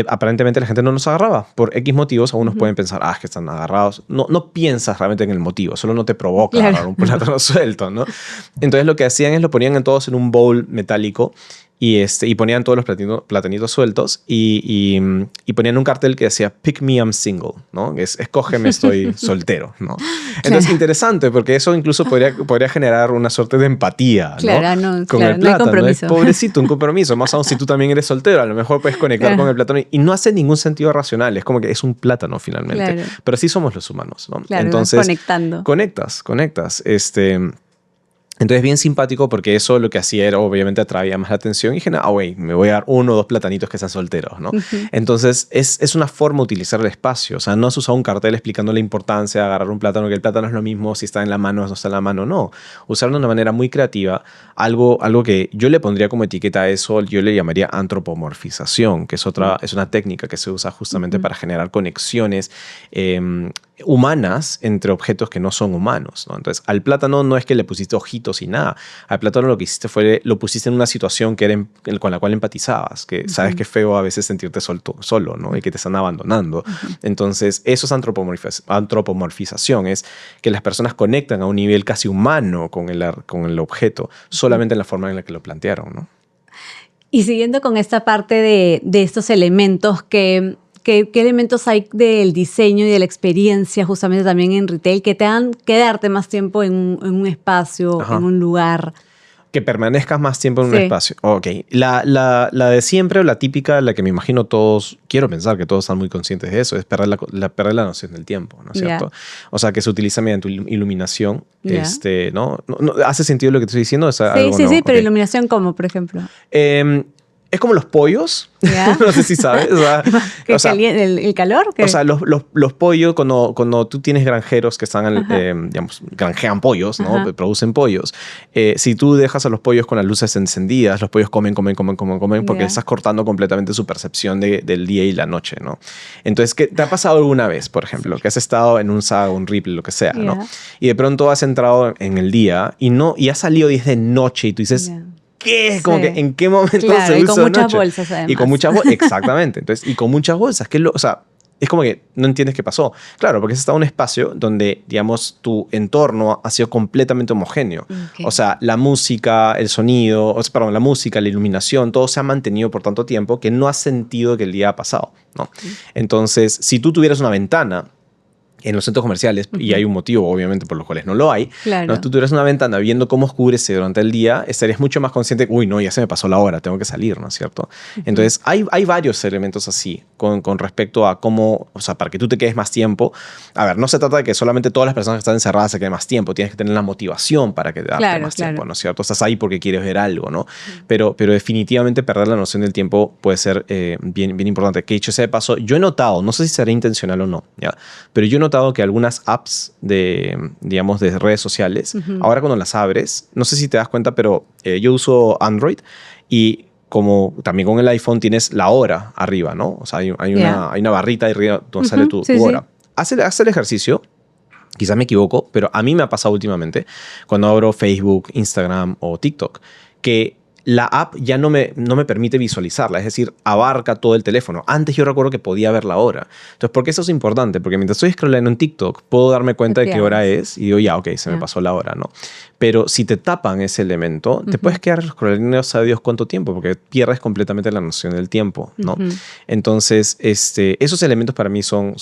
aparentemente la gente no los agarraba. Por X motivos, algunos pueden pensar, es que están agarrados. No piensas realmente en el motivo, solo no te provoca agarrar un plátano suelto, ¿no? Entonces lo que hacían es lo ponían todos en un bowl metálico y ponían todos los platanitos sueltos y ponían un cartel que decía "Pick me, I'm single", ¿no? Escógeme, estoy soltero, ¿no? Entonces, interesante, porque eso incluso podría generar una suerte de empatía, ¿no? Claro, Con el plátano. No hay compromiso. Pobrecito, un compromiso. Más aún si tú también eres soltero, a lo mejor puedes conectar con el plátano y no hace ningún sentido racional. Es como que es un plátano finalmente. Claro. Pero así somos los humanos, ¿no? Claro, entonces, conectando. Conectas. Entonces, bien simpático porque eso lo que hacía era, obviamente, atraía más la atención y dije, me voy a dar 1 o 2 platanitos que sean solteros, ¿no? Entonces, es una forma de utilizar el espacio. O sea, no has usado un cartel explicando la importancia de agarrar un plátano, que el plátano es lo mismo si está en la mano o no está en la mano. No. Usarlo de una manera muy creativa. Algo que yo le pondría como etiqueta a eso, yo le llamaría antropomorfización, que es una técnica que se usa justamente para generar conexiones humanas entre objetos que no son humanos, ¿no? Entonces, al plátano no es que le pusiste ojitos y nada. Al plátano lo que hiciste fue, lo pusiste en una situación con la cual empatizabas, que sabes que es feo a veces sentirte solo, ¿no? Y que te están abandonando. Entonces, eso es antropomorfización, es que las personas conectan a un nivel casi humano con el objeto, solamente en la forma en la que lo plantearon, ¿no? Y siguiendo con esta parte de estos elementos ¿Qué elementos hay del diseño y de la experiencia justamente también en retail que te hagan quedarte más tiempo en un espacio, en un lugar? Que permanezcas más tiempo en un espacio. Ok. La de siempre o la típica, la que me imagino quiero pensar que todos están muy conscientes de eso, es perder la noción del tiempo, ¿no es cierto? O sea, que se utiliza mediante iluminación. ¿No? ¿Hace sentido lo que te estoy diciendo? Sí, pero iluminación ¿cómo, por ejemplo? Es como los pollos. No sé si sabes. ¿El calor? ¿Qué? O sea, los pollos, cuando tú tienes granjeros que están, granjean pollos, ¿no? Producen pollos. Si tú dejas a los pollos con las luces encendidas, los pollos comen porque estás cortando completamente su percepción del día y la noche, ¿no? Entonces, ¿qué te ha pasado alguna vez, por ejemplo? Que has estado en un Saga, un Ripley, lo que sea, ¿no? Y de pronto has entrado en el día y has salido y es de noche y tú dices... ¿Qué? Como que en qué momento se usa y con muchas noche? Bolsas, además. Y con muchas bolsas, exactamente. Entonces, y con muchas bolsas. O sea, es como que no entiendes qué pasó. Claro, porque has estado en un espacio donde, digamos, tu entorno ha sido completamente homogéneo. O sea, la música, el sonido, la música, la iluminación, todo se ha mantenido por tanto tiempo que no has sentido que el día ha pasado, ¿no? Entonces, si tú tuvieras una ventana en los centros comerciales, y hay un motivo obviamente por los cuales no lo hay, ¿no? Tú tuvieras una ventana viendo cómo oscurece durante el día, estarías mucho más consciente, no, ya se me pasó la hora, tengo que salir, ¿no es cierto? Entonces hay varios elementos así con respecto a cómo, o sea, para que tú te quedes más tiempo. A ver, no se trata de que solamente todas las personas que están encerradas se queden más tiempo, tienes que tener la motivación para quedarte más tiempo, ¿no es cierto? Estás ahí porque quieres ver algo, ¿no? Pero definitivamente perder la noción del tiempo puede ser bien importante. Que dicho sea de paso, yo he notado, no sé si será intencional o no, ¿ya? Pero yo he notado que algunas apps de redes sociales, ahora cuando las abres, no sé si te das cuenta, pero yo uso Android y como también con el iPhone tienes la hora arriba, ¿no? O sea, hay una barrita arriba donde sale tu hora. Haz el ejercicio, quizás me equivoco, pero a mí me ha pasado últimamente cuando abro Facebook, Instagram o TikTok, que la app ya no me permite visualizarla, es decir, abarca todo el teléfono. Antes yo recuerdo que podía ver la hora. Entonces, ¿por qué eso es importante? Porque mientras estoy scrollando en TikTok, puedo darme cuenta de qué hora es y digo, se me pasó la hora, ¿no? Pero si te tapan ese elemento, te puedes quedar scrollando a saber Dios cuánto tiempo, porque pierdes completamente la noción del tiempo, ¿no? Entonces, esos elementos para mí son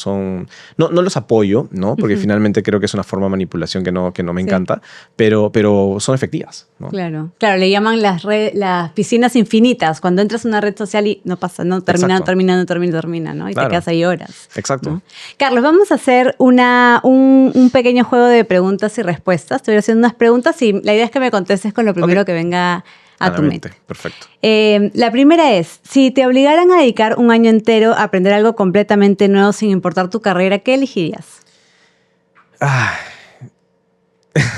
no los apoyo, ¿no? Porque finalmente creo que es una forma de manipulación que no me encanta, pero son efectivas, ¿no? Claro, le llaman las piscinas infinitas, cuando entras en una red social y no pasa, no termina, ¿no? Y te quedas ahí horas. Exacto. ¿No? Carlos, vamos a hacer un pequeño juego de preguntas y respuestas. Te voy haciendo unas preguntas y la idea es que me contestes con lo primero que venga a tu mente. Perfecto. La primera es, si te obligaran a dedicar un año entero a aprender algo completamente nuevo sin importar tu carrera, ¿qué elegirías?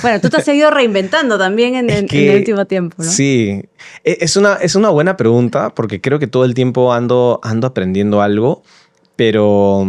Bueno, tú te has seguido reinventando también en el último tiempo, ¿no? Sí, es una buena pregunta porque creo que todo el tiempo ando aprendiendo algo, pero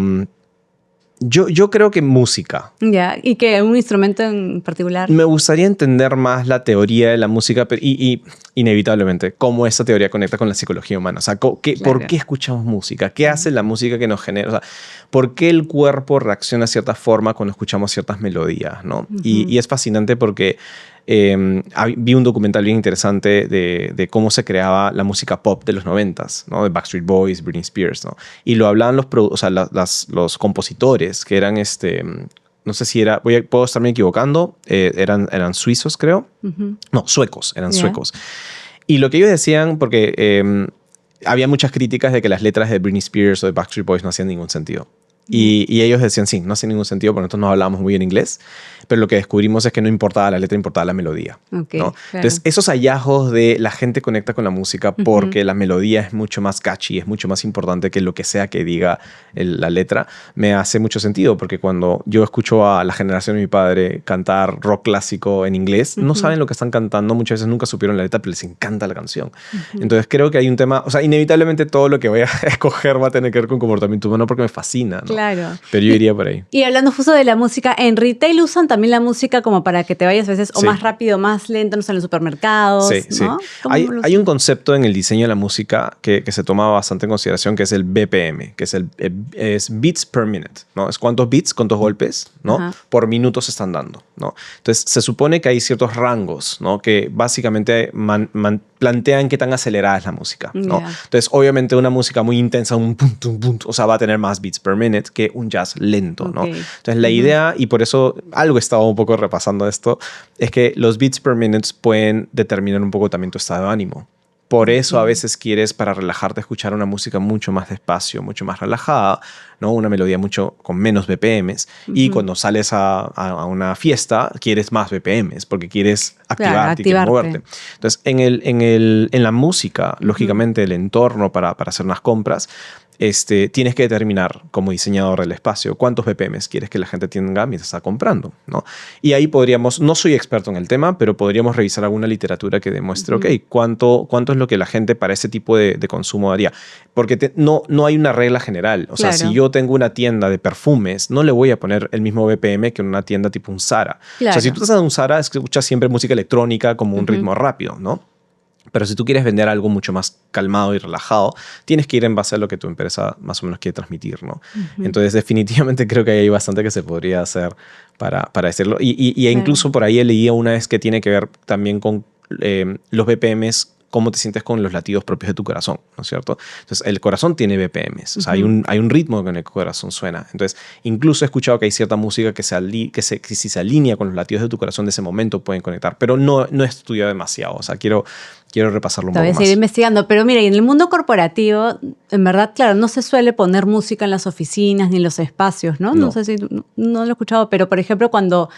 yo creo que música. Ya, ¿y qué? ¿Un instrumento en particular? Me gustaría entender más la teoría de la música y inevitablemente cómo esa teoría conecta con la psicología humana. O sea, ¿por qué escuchamos música? ¿Qué hace la música que nos genera? O sea, ¿por qué el cuerpo reacciona de cierta forma cuando escuchamos ciertas melodías, ¿no? Y es fascinante porque vi un documental bien interesante de cómo se creaba la música pop de los 90s, ¿no? De Backstreet Boys, Britney Spears, ¿no? Y lo hablaban los compositores, que eran no sé si era, puedo estarme equivocando, eran suizos, creo. No, suecos, eran suecos. Y lo que ellos decían, porque había muchas críticas de que las letras de Britney Spears o de Backstreet Boys no hacían ningún sentido. Y ellos decían, sí, no hace ningún sentido porque nosotros no hablábamos muy bien inglés, pero lo que descubrimos es que no importaba la letra, importaba la melodía. Okay, ¿no? claro. Entonces, esos hallazgos de la gente conecta con la música porque la melodía es mucho más catchy, es mucho más importante que lo que sea que diga la letra, me hace mucho sentido porque cuando yo escucho a la generación de mi padre cantar rock clásico en inglés, no saben lo que están cantando, muchas veces nunca supieron la letra, pero les encanta la canción. Entonces, creo que hay un tema, o sea, inevitablemente todo lo que voy a escoger va a tener que ver con comportamiento humano porque me fascina, ¿no? Claro. Pero yo iría por ahí. Y hablando justo de la música, en retail usan también la música como para que te vayas a veces o más rápido o más lento, no sé, en los supermercados, ¿no? Sí. Hay un concepto en el diseño de la música que se toma bastante en consideración, que es el BPM, que es beats per minute, ¿no? Es cuántos beats, cuántos golpes, ¿no? Por minuto se están dando, ¿no? Entonces, se supone que hay ciertos rangos, ¿no? Que básicamente plantean qué tan acelerada es la música, ¿no? Entonces, obviamente, una música muy intensa, un punto, o sea, va a tener más beats per minute que un jazz lento, ¿no? Entonces, la idea, y por eso algo he estado un poco repasando esto, es que los beats per minute pueden determinar un poco también tu estado de ánimo. Por eso a veces quieres, para relajarte, escuchar una música mucho más despacio, mucho más relajada, ¿no? Una melodía mucho con menos BPMs. Y cuando sales a una fiesta, quieres más BPMs porque quieres activarte y quieres moverte. Entonces, en la música, lógicamente, el entorno para hacer unas compras, tienes que determinar como diseñador del espacio cuántos BPMs quieres que la gente tenga mientras está comprando, ¿no? Y ahí podríamos, no soy experto en el tema, pero podríamos revisar alguna literatura que demuestre, ok, cuánto es lo que la gente para ese tipo de consumo daría. Porque no hay una regla general. O sea, si yo tengo una tienda de perfumes, no le voy a poner el mismo BPM que en una tienda tipo un Zara. O sea, si tú estás en un Zara, escuchas siempre música electrónica como un ritmo rápido, ¿no? Pero si tú quieres vender algo mucho más calmado y relajado, tienes que ir en base a lo que tu empresa más o menos quiere transmitir, ¿no? Entonces, definitivamente creo que hay bastante que se podría hacer para hacerlo. Y incluso por ahí leí una vez que tiene que ver también con los BPMs, cómo te sientes con los latidos propios de tu corazón, ¿no es cierto? Entonces, el corazón tiene BPMs, o sea, hay un ritmo con el corazón suena. Entonces, incluso he escuchado que hay cierta música que si se alinea con los latidos de tu corazón de ese momento pueden conectar, pero no he estudiado demasiado, o sea, quiero repasarlo un poco más. Todavía seguir investigando, pero mira, y en el mundo corporativo, en verdad, claro, no se suele poner música en las oficinas ni en los espacios, ¿no? No sé si no lo he escuchado, pero por ejemplo, cuando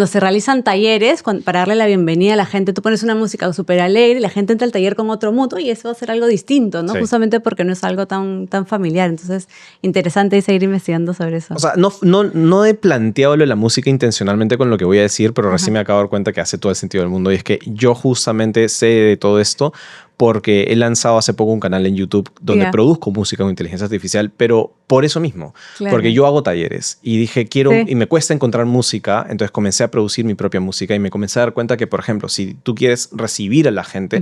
se realizan talleres, para darle la bienvenida a la gente, tú pones una música súper alegre y la gente entra al taller con otro mood y eso va a ser algo distinto, ¿no? Sí. Justamente porque no es algo tan familiar. Entonces, interesante seguir investigando sobre eso. O sea, no he planteado lo de la música intencionalmente con lo que voy a decir, pero recién me acabo de dar cuenta que hace todo el sentido del mundo y es que yo justamente sé de todo esto porque he lanzado hace poco un canal en YouTube donde produzco música con inteligencia artificial, pero por eso mismo, porque yo hago talleres y dije, y me cuesta encontrar música, entonces comencé a producir mi propia música y me comencé a dar cuenta que, por ejemplo, si tú quieres recibir a la gente,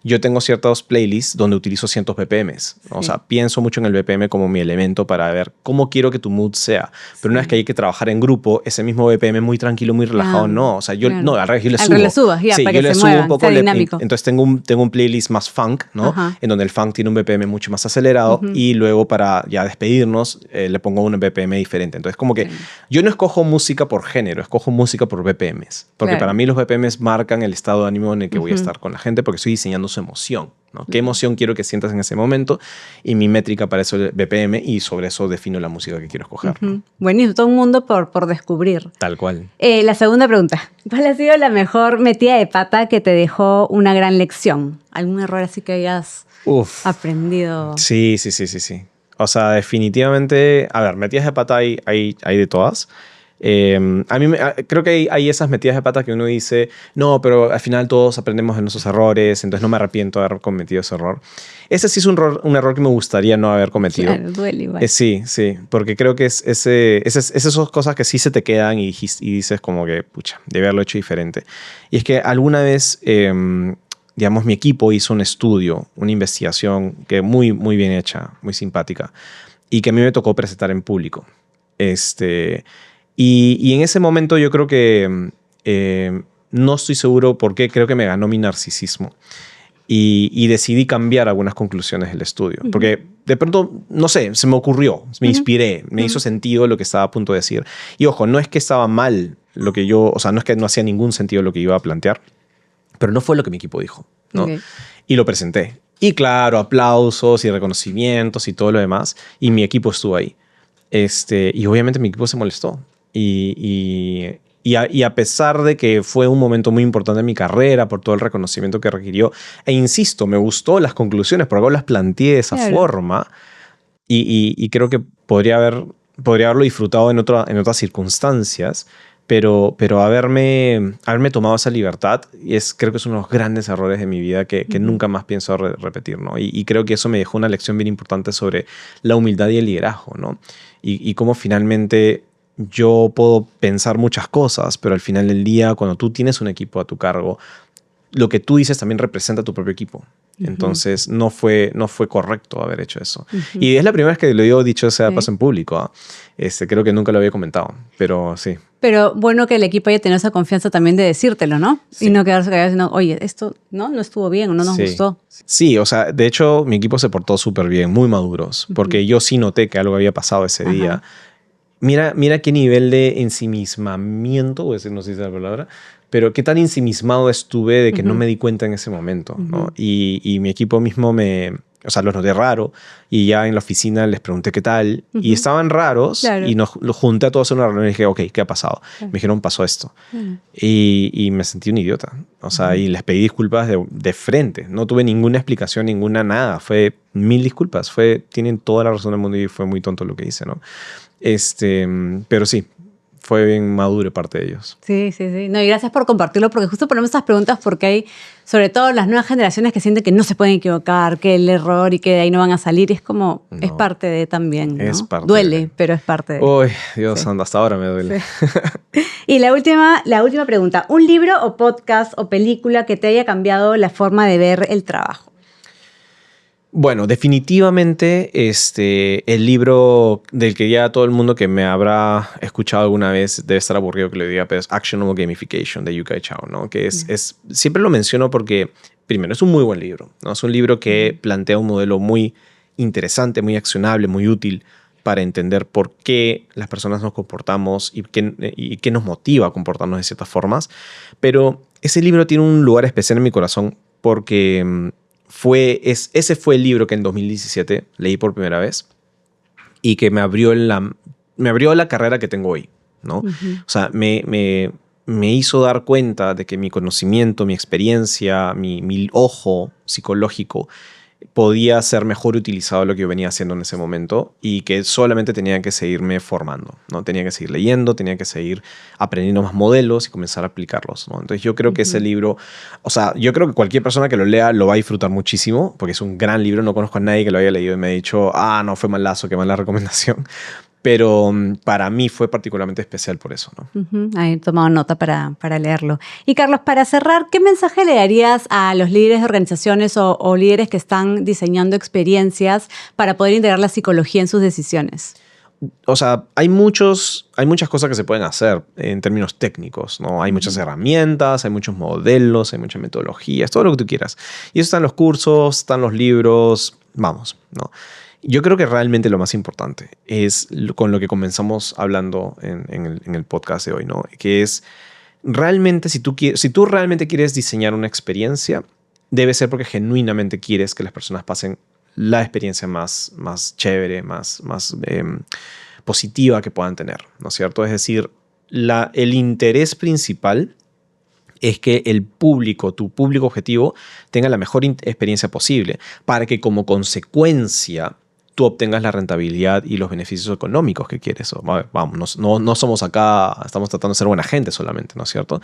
yo tengo ciertos playlists donde utilizo cientos BPMs, ¿no? O sea, pienso mucho en el BPM como mi elemento para ver cómo quiero que tu mood sea, pero una vez que hay que trabajar en grupo, ese mismo BPM muy tranquilo, muy relajado, no, o sea, no, al revés, yo le subo. Le subas, para que se mueva, un poco, dinámico. Entonces tengo un playlist más funk, ¿no? En donde el funk tiene un BPM mucho más acelerado y luego para ya despedirnos le pongo un BPM diferente. Entonces como que yo no escojo música por género, escojo música por BPMs, porque para mí los BPMs marcan el estado de ánimo en el que voy a estar con la gente porque estoy diseñando su emoción, ¿no? ¿Qué emoción quiero que sientas en ese momento? Y mi métrica para eso es el BPM y sobre eso defino la música que quiero escoger. ¿No? Buenísimo, todo un mundo por descubrir. Tal cual. La segunda pregunta. ¿Cuál ha sido la mejor metida de pata que te dejó una gran lección? ¿Algún error así que hayas aprendido? Sí. O sea, definitivamente, a ver, metidas de pata hay de todas. Creo que hay esas metidas de pata que uno dice, no, pero al final todos aprendemos de nuestros errores, entonces no me arrepiento de haber cometido ese error. Ese sí es un error que me gustaría no haber cometido. Claro, duele igual. Sí, porque creo que es esas cosas que sí se te quedan y dices como que, pucha, debe haberlo hecho diferente. Y es que alguna vez, digamos, mi equipo hizo un estudio, una investigación que muy, muy bien hecha, muy simpática, y que a mí me tocó presentar en público. Y en ese momento yo creo que no estoy seguro por qué, creo que me ganó mi narcisismo. Y decidí cambiar algunas conclusiones del estudio. Porque de pronto, no sé, se me ocurrió, me inspiré, me hizo sentido lo que estaba a punto de decir. Y ojo, no es que estaba mal lo que yo, o sea, no es que no hacía ningún sentido lo que iba a plantear, pero no fue lo que mi equipo dijo, ¿no? Okay. Y lo presenté. Y claro, aplausos y reconocimientos y todo lo demás. Y mi equipo estuvo ahí. Y obviamente mi equipo se molestó. Y a pesar de que fue un momento muy importante en mi carrera por todo el reconocimiento que requirió, e insisto, me gustó las conclusiones, por algo las planteé de esa forma, y creo que podría haberlo disfrutado en otras circunstancias, pero haberme tomado esa libertad creo que es uno de los grandes errores de mi vida que nunca más pienso repetir, ¿no? Y creo que eso me dejó una lección bien importante sobre la humildad y el liderazgo, ¿no? Y cómo finalmente yo puedo pensar muchas cosas, pero al final del día, cuando tú tienes un equipo a tu cargo, lo que tú dices también representa a tu propio equipo. Entonces, no fue correcto haber hecho eso. Y es la primera vez que lo he dicho ese paso en público. Creo que nunca lo había comentado, pero sí. Pero bueno que el equipo haya tenido esa confianza también de decírtelo, ¿no? Sí. Y no quedarse callado diciendo, oye, esto no estuvo bien o no nos gustó. Sí, o sea, de hecho, mi equipo se portó súper bien, muy maduros, porque yo sí noté que algo había pasado ese día. Mira qué nivel de ensimismamiento, no sé si es la palabra, pero qué tan ensimismado estuve de que no me di cuenta en ese momento, ¿no? Y mi equipo mismo los noté raro, y ya en la oficina les pregunté qué tal, y estaban raros, claro. Y los junté a todos en una reunión y dije, ok, ¿qué ha pasado? Claro. Me dijeron, pasó esto. Y me sentí un idiota, o sea, y les pedí disculpas de frente, no tuve ninguna explicación, nada, fue 1000 disculpas, tienen toda la razón del mundo y fue muy tonto lo que hice, ¿no? Pero sí, fue bien maduro parte de ellos. Sí. No, y gracias por compartirlo, porque justo ponemos estas preguntas porque hay, sobre todo las nuevas generaciones que sienten que no se pueden equivocar, que el error y que de ahí no van a salir. Y es como, es parte de también, ¿no? Es parte duele, pero es parte de. Uy, Dios santo, hasta ahora me duele. Sí. Y la última pregunta, ¿un libro o podcast o película que te haya cambiado la forma de ver el trabajo? Bueno, definitivamente el libro del que ya todo el mundo que me habrá escuchado alguna vez debe estar aburrido que lo diga, pero es Actionable Gamification de Yu-Kai Chao, ¿no? Que siempre lo menciono porque, primero, es un muy buen libro, ¿no? Es un libro que plantea un modelo muy interesante, muy accionable, muy útil para entender por qué las personas nos comportamos y qué nos motiva a comportarnos de ciertas formas. Pero ese libro tiene un lugar especial en mi corazón porque ese fue el libro que en 2017 leí por primera vez y que me abrió la carrera que tengo hoy, ¿no? O sea, me hizo dar cuenta de que mi conocimiento, mi experiencia, mi ojo psicológico podía ser mejor utilizado de lo que yo venía haciendo en ese momento y que solamente tenía que seguirme formando, ¿no? Tenía que seguir leyendo, tenía que seguir aprendiendo más modelos y comenzar a aplicarlos, ¿no? Entonces yo creo que ese libro, o sea, yo creo que cualquier persona que lo lea lo va a disfrutar muchísimo porque es un gran libro. No conozco a nadie que lo haya leído y me ha dicho, no, fue malazo, qué mala recomendación. Pero para mí fue particularmente especial por eso, ¿no? Ahí he tomado nota para leerlo. Y Carlos, para cerrar, ¿qué mensaje le darías a los líderes de organizaciones o líderes que están diseñando experiencias para poder integrar la psicología en sus decisiones? O sea, hay muchas cosas que se pueden hacer en términos técnicos, ¿no? Hay muchas herramientas, hay muchos modelos, hay muchas metodologías, todo lo que tú quieras. Y eso está en los cursos, están los libros, vamos, ¿no? Yo creo que realmente lo más importante es con lo que comenzamos hablando en el podcast de hoy, ¿no? Que es realmente, si tú realmente quieres diseñar una experiencia, debe ser porque genuinamente quieres que las personas pasen la experiencia más chévere, más positiva que puedan tener, ¿no es cierto? Es decir, el interés principal es que tu público objetivo, tenga la mejor experiencia posible para que como consecuencia tú obtengas la rentabilidad y los beneficios económicos que quieres. Vamos, no somos acá, estamos tratando de ser buena gente solamente, ¿no es cierto?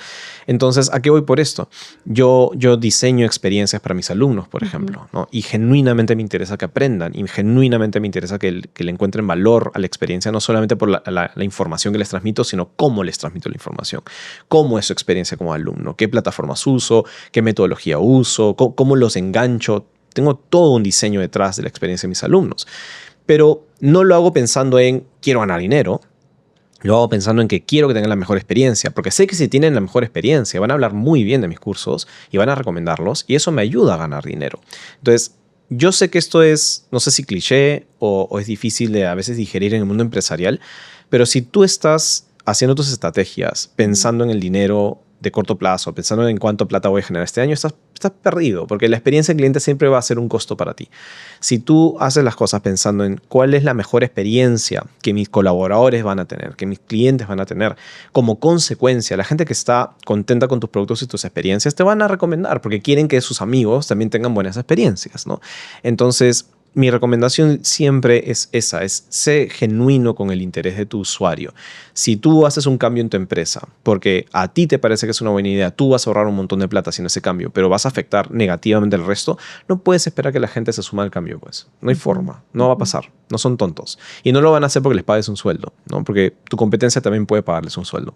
Entonces, ¿a qué voy por esto? Yo diseño experiencias para mis alumnos, por ejemplo, ¿no? Y genuinamente me interesa que aprendan y genuinamente me interesa que le encuentren valor a la experiencia, no solamente por la información que les transmito, sino cómo les transmito la información. Cómo es su experiencia como alumno, qué plataformas uso, qué metodología uso, cómo los engancho. Tengo todo un diseño detrás de la experiencia de mis alumnos. Pero no lo hago pensando en quiero ganar dinero. Lo hago pensando en que quiero que tengan la mejor experiencia. Porque sé que si tienen la mejor experiencia van a hablar muy bien de mis cursos y van a recomendarlos. Y eso me ayuda a ganar dinero. Entonces, yo sé que esto es, no sé si cliché o es difícil de a veces digerir en el mundo empresarial. Pero si tú estás haciendo tus estrategias pensando en el dinero de corto plazo, pensando en cuánto plata voy a generar este año, estás perdido, porque la experiencia del cliente siempre va a ser un costo para ti. Si tú haces las cosas pensando en cuál es la mejor experiencia que mis colaboradores van a tener, que mis clientes van a tener, como consecuencia, la gente que está contenta con tus productos y tus experiencias te van a recomendar, porque quieren que sus amigos también tengan buenas experiencias, ¿no? Entonces, mi recomendación siempre es esa, es ser genuino con el interés de tu usuario. Si tú haces un cambio en tu empresa porque a ti te parece que es una buena idea, tú vas a ahorrar un montón de plata haciendo ese cambio, pero vas a afectar negativamente al resto, no puedes esperar que la gente se suma al cambio, pues. No hay forma, no va a pasar, no son tontos. Y no lo van a hacer porque les pagues un sueldo, ¿no? Porque tu competencia también puede pagarles un sueldo.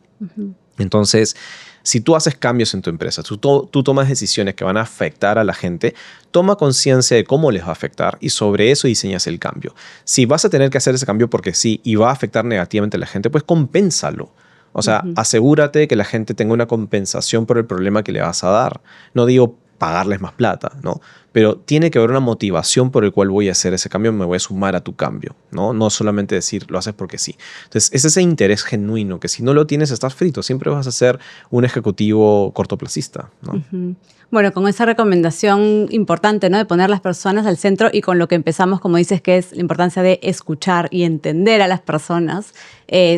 Entonces, si tú haces cambios en tu empresa, tú tomas decisiones que van a afectar a la gente, toma conciencia de cómo les va a afectar y sobre eso diseñas el cambio. Si vas a tener que hacer ese cambio porque sí y va a afectar negativamente a la gente, pues compénsalo. O sea, asegúrate que la gente tenga una compensación por el problema que le vas a dar. No digo pagarles más plata, ¿no? Pero tiene que haber una motivación por el cual voy a hacer ese cambio, me voy a sumar a tu cambio, ¿no? No solamente decir, lo haces porque sí. Entonces, es ese interés genuino que si no lo tienes, estás frito. Siempre vas a ser un ejecutivo cortoplacista, ¿no? Bueno, con esa recomendación importante, ¿no? De poner las personas al centro y con lo que empezamos, como dices, que es la importancia de escuchar y entender a las personas,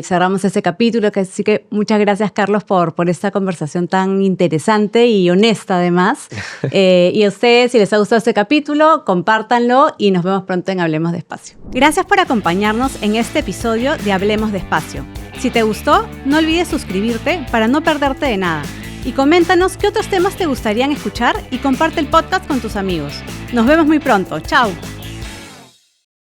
cerramos ese capítulo. Así que muchas gracias, Carlos, por esta conversación tan interesante y honesta, además. Y a ustedes, si les ha gustado este capítulo, compártanlo y nos vemos pronto en Hablemos Despacio. Gracias por acompañarnos en este episodio de Hablemos Despacio. Si te gustó, no olvides suscribirte para no perderte de nada. Y coméntanos qué otros temas te gustarían escuchar y comparte el podcast con tus amigos. Nos vemos muy pronto. ¡Chao!